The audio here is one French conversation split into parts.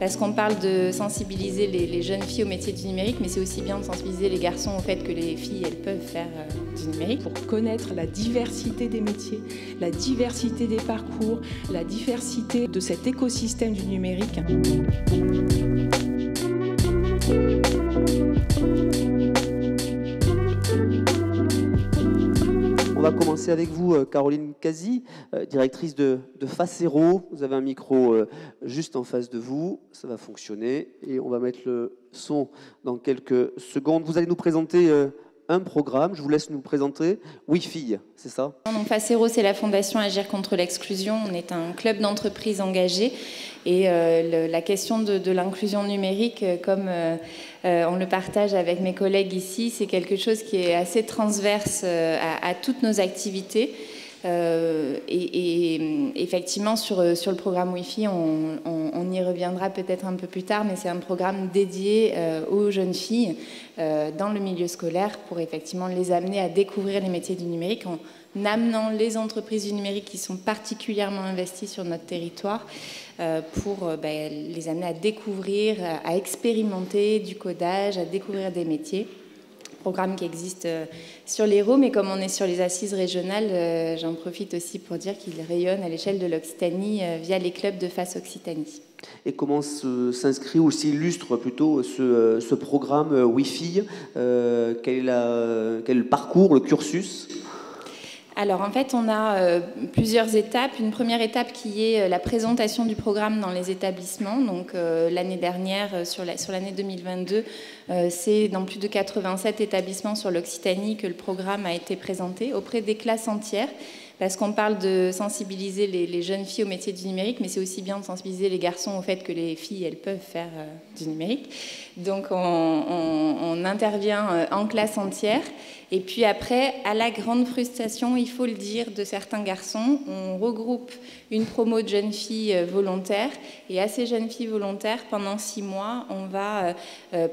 parce qu'on parle de sensibiliser les jeunes filles au métier du numérique, mais c'est aussi bien de sensibiliser les garçons au fait que les filles, elles peuvent faire du numérique. Pour connaître la diversité des métiers, la diversité des parcours, la diversité de cet écosystème du numérique. On va commencer avec vous, Caroline Cazzi, directrice de Facero. Vous avez un micro juste en face de vous, ça va fonctionner et on va mettre le son dans quelques secondes. Vous allez nous présenter un programme, je vous laisse nous présenter Wi-Fi, c'est ça? Donc Facero, c'est la fondation Agir contre l'exclusion. On est un club d'entreprises engagées et la question de l'inclusion numérique, comme on le partage avec mes collègues ici, c'est quelque chose qui est assez transverse à toutes nos activités. Et effectivement, sur le programme Wi-Fi, on y reviendra peut-être un peu plus tard, mais c'est un programme dédié aux jeunes filles dans le milieu scolaire pour effectivement les amener à découvrir les métiers du numérique en amenant les entreprises du numérique qui sont particulièrement investies sur notre territoire pour les amener à découvrir, à expérimenter du codage, à découvrir des métiers. Programme qui existe sur l'Hérault, mais comme on est sur les assises régionales, j'en profite aussi pour dire qu'il rayonne à l'échelle de l'Occitanie via les clubs de FACE Occitanie. Et comment s'inscrit ou s'illustre plutôt ce programme Wi-Fi quel est le parcours, le cursus? Alors en fait, on a plusieurs étapes. Une première étape qui est la présentation du programme dans les établissements. Donc l'année dernière, sur l'année 2022, c'est dans plus de 87 établissements sur l'Occitanie que le programme a été présenté auprès des classes entières. Parce qu'on parle de sensibiliser les jeunes filles au métier du numérique, mais c'est aussi bien de sensibiliser les garçons au fait que les filles, elles peuvent faire du numérique. Donc on intervient en classe entière. Et puis après, à la grande frustration, il faut le dire, de certains garçons, on regroupe une promo de jeunes filles volontaires. Et à ces jeunes filles volontaires, pendant 6 mois, on va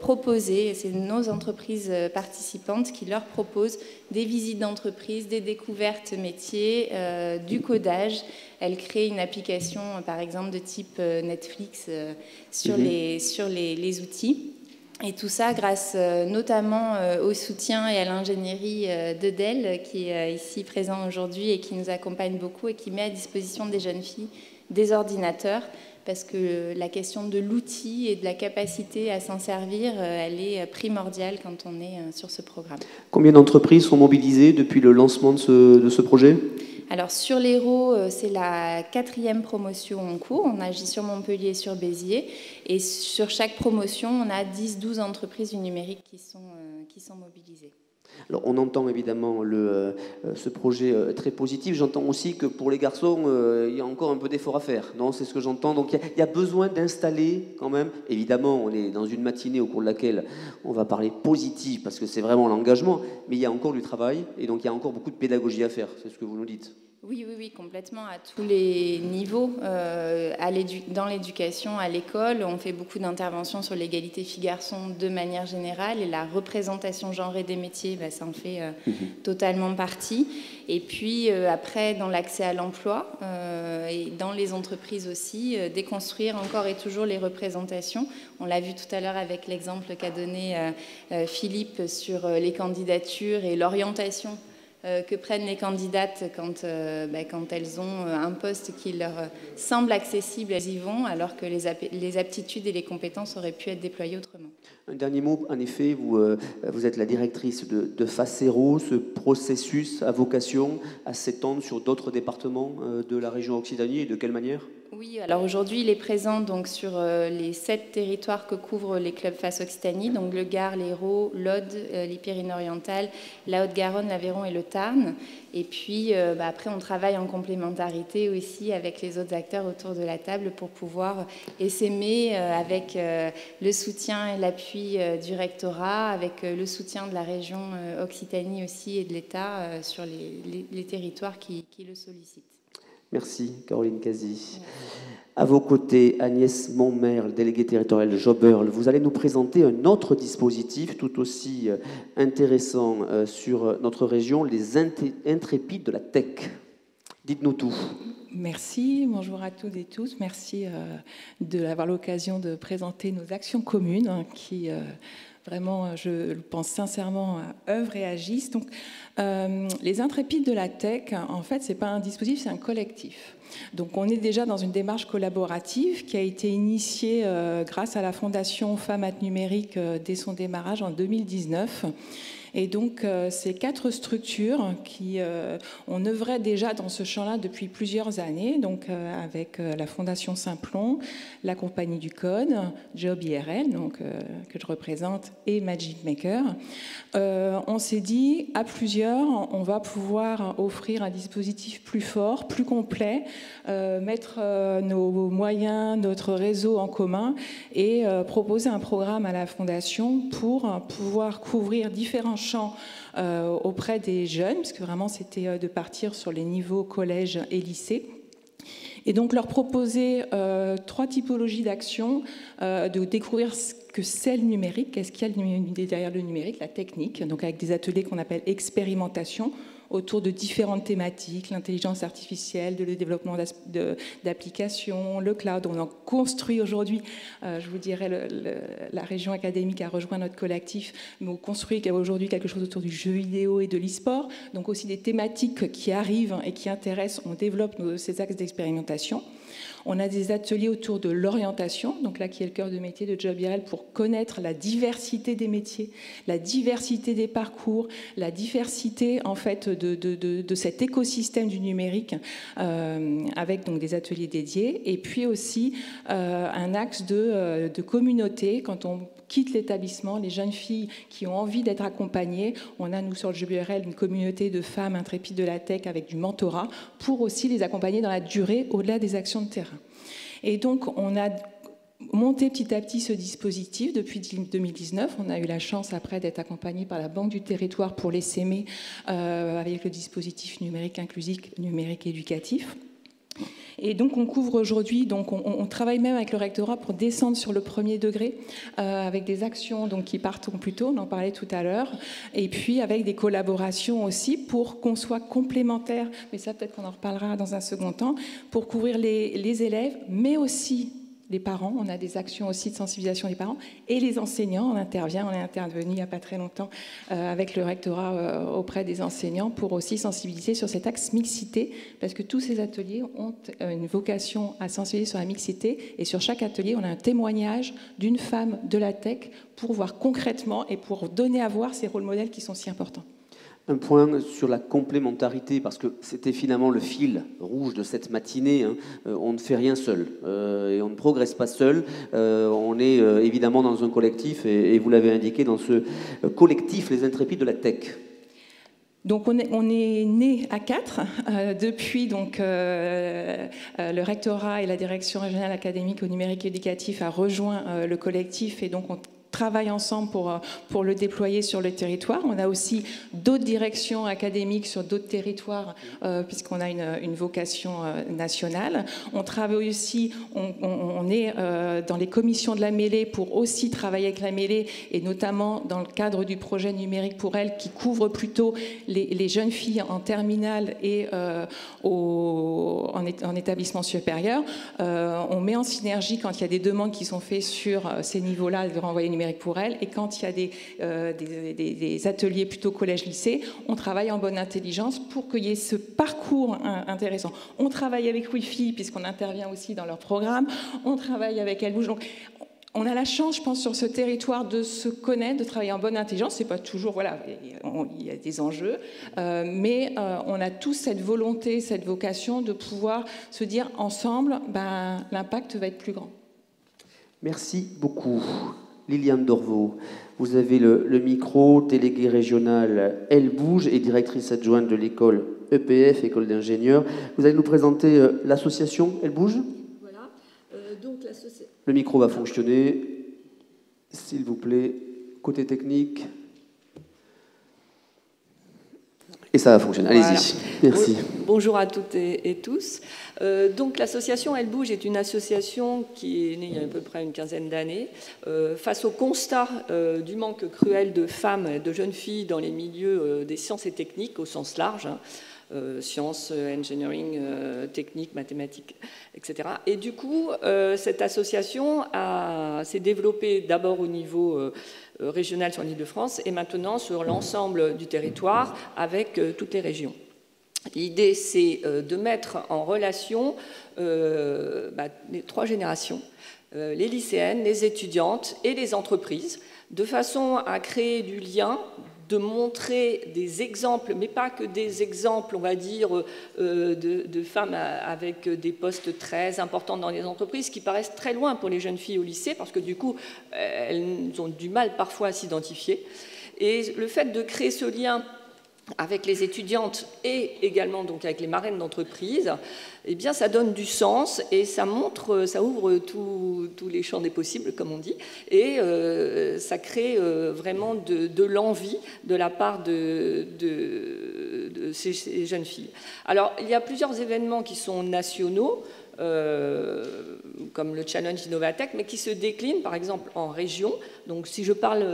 proposer, c'est nos entreprises participantes qui leur proposent des visites d'entreprise, des découvertes métiers, du codage. Elle crée une application, par exemple, de type Netflix sur les outils. Et tout ça grâce notamment au soutien et à l'ingénierie de Dell, qui est ici présent aujourd'hui et qui nous accompagne beaucoup et qui met à disposition des jeunes filles des ordinateurs, parce que la question de l'outil et de la capacité à s'en servir, elle est primordiale quand on est sur ce programme. Combien d'entreprises sont mobilisées depuis le lancement de ce projet ? Alors sur l'Hérault, c'est la 4e promotion en cours. On agit sur Montpellier et sur Béziers. Et sur chaque promotion, on a 10-12 entreprises du numérique qui sont mobilisées. Alors, on entend évidemment ce projet très positif. J'entends aussi que pour les garçons, il y a encore un peu d'effort à faire. Non, c'est ce que j'entends. Donc il y a besoin d'installer quand même. Évidemment, on est dans une matinée au cours de laquelle on va parler positif parce que c'est vraiment l'engagement. Mais il y a encore du travail et donc il y a encore beaucoup de pédagogie à faire. C'est ce que vous nous dites. Oui, complètement, à tous les niveaux. Dans l'éducation, à l'école, on fait beaucoup d'interventions sur l'égalité filles-garçons de manière générale, et la représentation genrée des métiers, ça en fait totalement partie. Et puis après, dans l'accès à l'emploi, et dans les entreprises aussi, déconstruire encore et toujours les représentations. On l'a vu tout à l'heure avec l'exemple qu'a donné Philippe sur les candidatures et l'orientation que prennent les candidates quand elles ont un poste qui leur semble accessible, elles y vont, alors que les aptitudes et les compétences auraient pu être déployées autrement. Un dernier mot, en effet, vous êtes la directrice de Facero. Ce processus a vocation à s'étendre sur d'autres départements de la région Occitanie, et de quelle manière ? Oui, alors aujourd'hui, il est présent donc, sur les 7 territoires que couvrent les clubs FACE Occitanie, donc le Gard, l'Hérault, l'Aude, les Pyrénées-Orientales, la Haute-Garonne, l'Aveyron et le Tarn. Et puis après, on travaille en complémentarité aussi avec les autres acteurs autour de la table pour pouvoir essaimer avec le soutien et l'appui du rectorat, avec le soutien de la région Occitanie aussi et de l'État sur les territoires qui le sollicitent. Merci, Caroline Cazzi. À vos côtés, Agnès Montmerle, déléguée territoriale de Joberle. Vous allez nous présenter un autre dispositif tout aussi intéressant sur notre région, les intrépides de la tech. Dites-nous tout. Merci, bonjour à toutes et tous. Merci d'avoir l'occasion de présenter nos actions communes qui vraiment, je le pense sincèrement, œuvrent et agissent. Donc, les Intrépides de la Tech, en fait, ce n'est pas un dispositif, c'est un collectif. Donc, on est déjà dans une démarche collaborative qui a été initiée grâce à la Fondation Femmes at Numérique dès son démarrage en 2019. Et donc, ces 4 structures qui on œuvrait déjà dans ce champ-là depuis plusieurs années, donc avec la Fondation Simplon, la Compagnie du Code, Job IRL, donc, que je représente, et Magic Maker. On s'est dit, à plusieurs, on va pouvoir offrir un dispositif plus fort, plus complet, mettre nos moyens, notre réseau en commun et proposer un programme à la Fondation pour pouvoir couvrir différents champs auprès des jeunes, parce que vraiment c'était de partir sur les niveaux collège et lycée. Et donc leur proposer 3 typologies d'actions, de découvrir ce que c'est le numérique, qu'est-ce qu'il y a derrière le numérique, la technique, donc avec des ateliers qu'on appelle expérimentation, autour de différentes thématiques, l'intelligence artificielle, le développement d'applications, le cloud. On en construit aujourd'hui, je vous dirais, la région académique a rejoint notre collectif, mais on construit aujourd'hui quelque chose autour du jeu vidéo et de l'e-sport, donc aussi des thématiques qui arrivent et qui intéressent, on développe ces axes d'expérimentation. On a des ateliers autour de l'orientation, donc là qui est le cœur de métier de Job IRL, pour connaître la diversité des métiers, la diversité des parcours, la diversité en fait de cet écosystème du numérique, avec donc des ateliers dédiés, et puis aussi un axe de communauté. Quand on quitte l'établissement, les jeunes filles qui ont envie d'être accompagnées, on a nous sur le Job IRL une communauté de femmes intrépides de la tech avec du mentorat pour aussi les accompagner dans la durée au-delà des actions de terrain. Et donc on a monté petit à petit ce dispositif depuis 2019. On a eu la chance après d'être accompagné par la Banque du Territoire pour l'essaimer avec le dispositif numérique inclusif, numérique éducatif. Et donc on couvre aujourd'hui, donc on travaille même avec le rectorat pour descendre sur le premier degré, avec des actions donc, qui partent plus tôt, on en parlait tout à l'heure, et puis avec des collaborations aussi pour qu'on soit complémentaires, mais ça peut-être qu'on en reparlera dans un second temps, pour couvrir les élèves, mais aussi les parents. On a des actions aussi de sensibilisation des parents et les enseignants. On est intervenu il n'y a pas très longtemps avec le rectorat auprès des enseignants pour aussi sensibiliser sur cet axe mixité, parce que tous ces ateliers ont une vocation à sensibiliser sur la mixité, et sur chaque atelier on a un témoignage d'une femme de la tech pour voir concrètement et pour donner à voir ces rôles modèles qui sont si importants. Un point sur la complémentarité, parce que c'était finalement le fil rouge de cette matinée. On ne fait rien seul et on ne progresse pas seul. On est évidemment dans un collectif, et vous l'avez indiqué, dans ce collectif Les Intrépides de la Tech. Donc on est né à 4 depuis donc le rectorat et la direction régionale académique au numérique éducatif a rejoint le collectif, et donc on travaille ensemble pour le déployer sur le territoire. On a aussi d'autres directions académiques sur d'autres territoires, puisqu'on a une vocation nationale. On travaille aussi, on est dans les commissions de la mêlée pour aussi travailler avec la mêlée, et notamment dans le cadre du projet numérique pour elle, qui couvre plutôt les jeunes filles en terminale et en établissement supérieur. On met en synergie quand il y a des demandes qui sont faites sur ces niveaux-là de renvoyer numérique pour elle, et quand il y a des ateliers plutôt collège-lycée, on travaille en bonne intelligence pour qu'il y ait ce parcours intéressant. On travaille avec Wi-Fi puisqu'on intervient aussi dans leur programme, on travaille avec Elle Bouge. Donc, on a la chance, je pense, sur ce territoire de se connaître, de travailler en bonne intelligence. C'est pas toujours, voilà, il y a des enjeux, mais on a tous cette volonté, cette vocation de pouvoir se dire ensemble, l'impact va être plus grand. Merci beaucoup. Liliane Dorvaux, vous avez le micro, déléguée régionale Elle Bouge et directrice adjointe de l'école EPF, école d'ingénieurs. Vous allez nous présenter l'association Elle Bouge. Voilà. Donc, le micro va fonctionner, s'il vous plaît, côté technique. Et ça va fonctionner. Allez-y. Voilà. Merci. Bonjour à toutes et tous. Donc l'association Elle Bouge est une association qui est née il y a à peu près une quinzaine d'années face au constat du manque cruel de femmes et de jeunes filles dans les milieux des sciences et techniques au sens large. sciences, engineering, techniques, mathématiques, etc. Et du coup, cette association s'est développée d'abord au niveau régional sur l'Île-de-France et maintenant sur l'ensemble du territoire avec toutes les régions. L'idée, c'est de mettre en relation les 3 générations, les lycéennes, les étudiantes et les entreprises, de façon à créer du lien, de montrer des exemples, mais pas que des exemples, on va dire, de femmes avec des postes très importants dans les entreprises, qui paraissent très loin pour les jeunes filles au lycée, parce que du coup, elles ont du mal parfois à s'identifier. Et le fait de créer ce lien avec les étudiantes et également donc avec les marraines d'entreprise, eh bien ça donne du sens et ça montre, ça ouvre tous les champs des possibles, comme on dit, et ça crée vraiment de l'envie de la part de ces jeunes filles. Alors, il y a plusieurs événements qui sont nationaux, comme le Challenge Innovatech, mais qui se déclinent par exemple en région. Donc si je parle,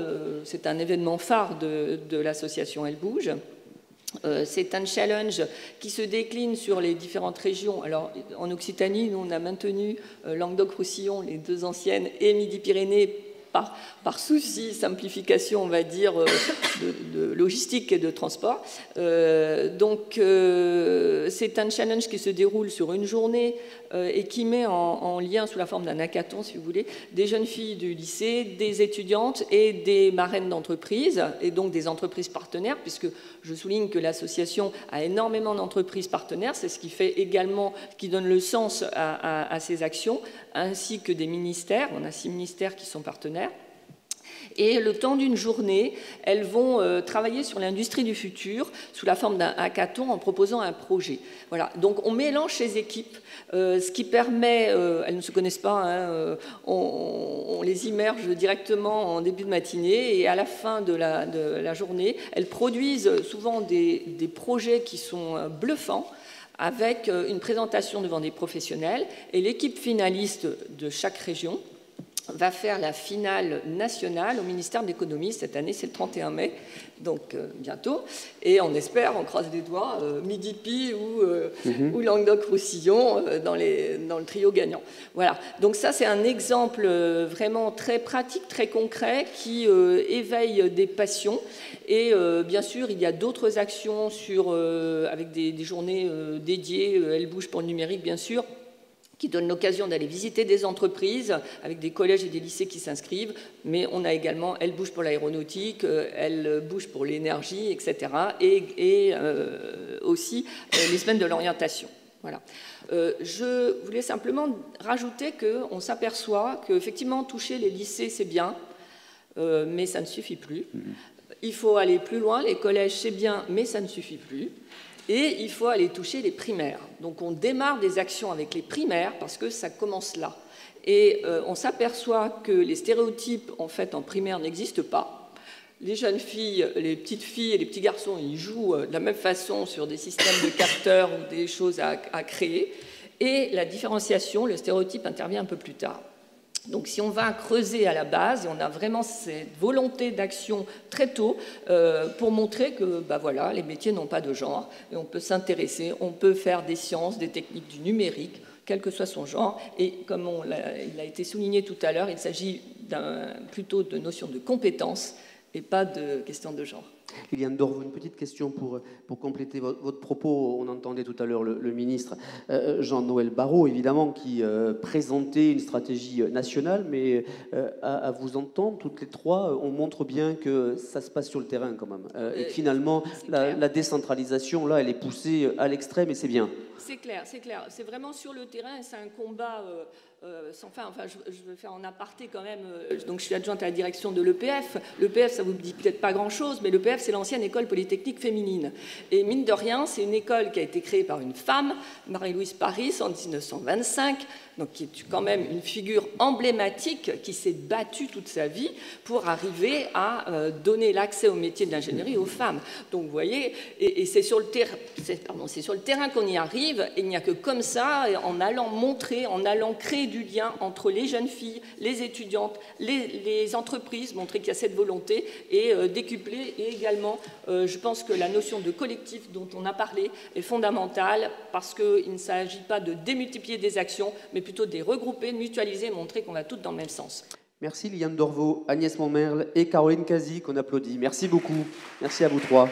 c'est un événement phare de l'association Elle Bouge. C'est un challenge qui se décline sur les différentes régions. Alors, en Occitanie, nous, on a maintenu Languedoc-Roussillon, les 2 anciennes, et Midi-Pyrénées, par souci simplification, on va dire, de logistique et de transport. Donc, c'est un challenge qui se déroule sur une journée et qui met en lien, sous la forme d'un hackathon, si vous voulez, des jeunes filles du lycée, des étudiantes et des marraines d'entreprise, et donc des entreprises partenaires, puisque je souligne que l'association a énormément d'entreprises partenaires, c'est ce qui fait également, qui donne le sens à ces actions, ainsi que des ministères. On a 6 ministères qui sont partenaires. Et le temps d'une journée, elles vont travailler sur l'industrie du futur sous la forme d'un hackathon en proposant un projet. Voilà. Donc on mélange ces équipes, ce qui permet, elles ne se connaissent pas, hein, on les immerge directement en début de matinée et à la fin de la journée, elles produisent souvent des projets qui sont bluffants, avec une présentation devant des professionnels, et l'équipe finaliste de chaque région va faire la finale nationale au ministère de l'économie. Cette année, c'est le 31 mai, donc bientôt. Et on espère, on croise les doigts, Midi-Pi ou Languedoc-Roussillon dans le trio gagnant. Voilà, donc ça, c'est un exemple vraiment très pratique, très concret, qui éveille des passions. Et bien sûr, il y a d'autres actions avec des journées dédiées, Elle Bouge pour le numérique, bien sûr, qui donne l'occasion d'aller visiter des entreprises avec des collèges et des lycées qui s'inscrivent, mais on a également Elle Bouge pour l'aéronautique, Elle Bouge pour l'énergie, etc. Et aussi les semaines de l'orientation. Voilà. Je voulais simplement rajouter qu'on s'aperçoit qu'effectivement, toucher les lycées, c'est bien, mais ça ne suffit plus. Il faut aller plus loin, les collèges, c'est bien, mais ça ne suffit plus. Et il faut aller toucher les primaires. Donc on démarre des actions avec les primaires parce que ça commence là. Et on s'aperçoit que les stéréotypes, en fait, en primaire n'existent pas. Les jeunes filles, les petites filles et les petits garçons, ils jouent de la même façon sur des systèmes de capteurs ou des choses à créer. Et la différenciation, le stéréotype intervient un peu plus tard. Donc si on va creuser à la base, et on a vraiment cette volonté d'action très tôt pour montrer que voilà, les métiers n'ont pas de genre, et on peut s'intéresser, on peut faire des sciences, des techniques du numérique, quel que soit son genre, et comme il a été souligné tout à l'heure, il s'agit plutôt de notion de compétence et pas de question de genre. Liliane Dorveau, une petite question pour compléter votre propos. On entendait tout à l'heure le ministre Jean-Noël Barrot, évidemment, qui présentait une stratégie nationale, mais à vous entendre, toutes les trois, on montre bien que ça se passe sur le terrain quand même. Et que finalement, la décentralisation, là, elle est poussée à l'extrême et c'est bien. C'est clair, c'est clair. C'est vraiment sur le terrain et c'est un combat sans fin. Enfin, je vais faire en aparté quand même. Donc, je suis adjointe à la direction de l'EPF. L'EPF, ça vous dit peut-être pas grand-chose, mais l'EPF, c'est l'ancienne école polytechnique féminine. Et mine de rien, c'est une école qui a été créée par une femme, Marie-Louise Paris, en 1925, donc qui est quand même une figure emblématique qui s'est battue toute sa vie pour arriver à donner l'accès au métier de l'ingénierie aux femmes. Donc vous voyez, et c'est sur le terrain qu'on y arrive, et il n'y a que comme ça, en allant montrer, en allant créer du lien entre les jeunes filles, les étudiantes, les entreprises, montrer qu'il y a cette volonté, et décupler, et également, je pense que la notion de collectif dont on a parlé est fondamentale, parce qu'il ne s'agit pas de démultiplier des actions, mais plutôt de les regrouper, de mutualiser, montrer qu'on va toutes dans le même sens. Merci Liliane Dorvaux, Agnès Montmerle et Caroline Casi, qu'on applaudit. Merci beaucoup. Merci à vous trois.